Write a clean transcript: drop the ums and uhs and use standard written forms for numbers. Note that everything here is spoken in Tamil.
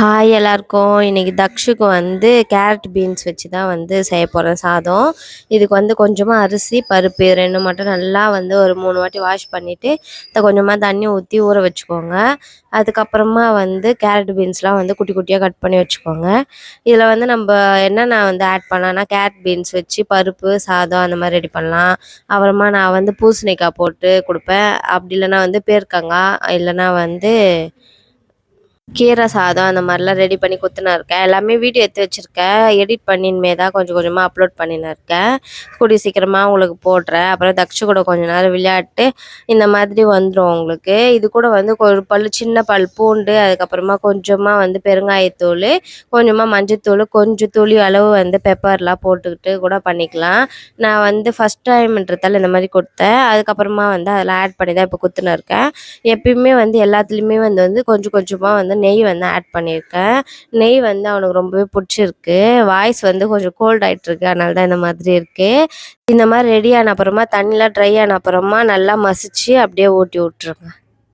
ஹாய் எல்லாருக்கும். இன்னைக்கு தக்ஷுக்கு வந்து கேரட் பீன்ஸ் வச்சு தான் வந்து செய்ய போகிறேன் சாதம். இதுக்கு வந்து கொஞ்சமாக அரிசி பருப்பு ரெண்டு மட்டும் நல்லா வந்து ஒரு 3 வாட்டி வாஷ் பண்ணிவிட்டு கொஞ்சமாக தண்ணி ஊற்றி ஊற வச்சுக்கோங்க. அதுக்கப்புறமா வந்து கேரட் பீன்ஸ்லாம் வந்து குட்டி குட்டியாக கட் பண்ணி வச்சுக்கோங்க. இதில் வந்து நம்ம என்னென்ன வந்து ஆட் பண்ணலான்னா கேரட் பீன்ஸ் வச்சு பருப்பு சாதம் அந்த மாதிரி ரெடி பண்ணலாம். அப்புறமா நான் வந்து பூசணிக்காய் போட்டு கொடுப்பேன். அப்படி இல்லைன்னா வந்து பேர்க்கங்காய் இல்லைன்னா வந்து கீரை சாதம் அந்த மாதிரிலாம் ரெடி பண்ணி குத்துன்னு இருக்கேன். எல்லாமே வீடியோ எடுத்து வச்சுருக்கேன். எடிட் பண்ணின்மே தான் கொஞ்சம் கொஞ்சமாக அப்லோட் பண்ணின்னு இருக்கேன். கூடிய சீக்கிரமாக உங்களுக்கு போடுறேன். அப்புறம் தக்ஷு கூட கொஞ்ச நேரம் விளையாட்டு இந்த மாதிரி வந்துடும் உங்களுக்கு. இது கூட வந்து ஒரு சின்ன பல் பூண்டு, அதுக்கப்புறமா கொஞ்சமாக வந்து பெருங்காயத்தூள், கொஞ்சமாக மஞ்சத்தூள், கொஞ்சம் துளி அளவு வந்து பெப்பர்லாம் போட்டுக்கிட்டு கூட பண்ணிக்கலாம். நான் வந்து ஃபஸ்ட் டைம்ன்றதால இந்த மாதிரி கொடுத்தேன். அதுக்கப்புறமா வந்து அதில் ஆட் பண்ணி தான் இப்போ குத்துன்னு இருக்கேன். எப்பயுமே வந்து எல்லாத்துலேயுமே வந்து கொஞ்சம் கொஞ்சமாக வந்து நெய் வந்து ஆட் பண்ணியிருக்கேன். நெய் வந்து அவனுக்கு ரொம்பவே பிடிச்சிருக்கு. வாய்ஸ் வந்து கொஞ்சம் கோல்ட் ஆகிட்டுருக்கு, அதனால தான் இந்த மாதிரி இருக்குது. இந்த மாதிரி ரெடி ஆன அப்புறமா தண்ணிலாம் ட்ரை ஆன அப்புறமா நல்லா மசிச்சு அப்படியே ஊட்டி விட்ருங்க.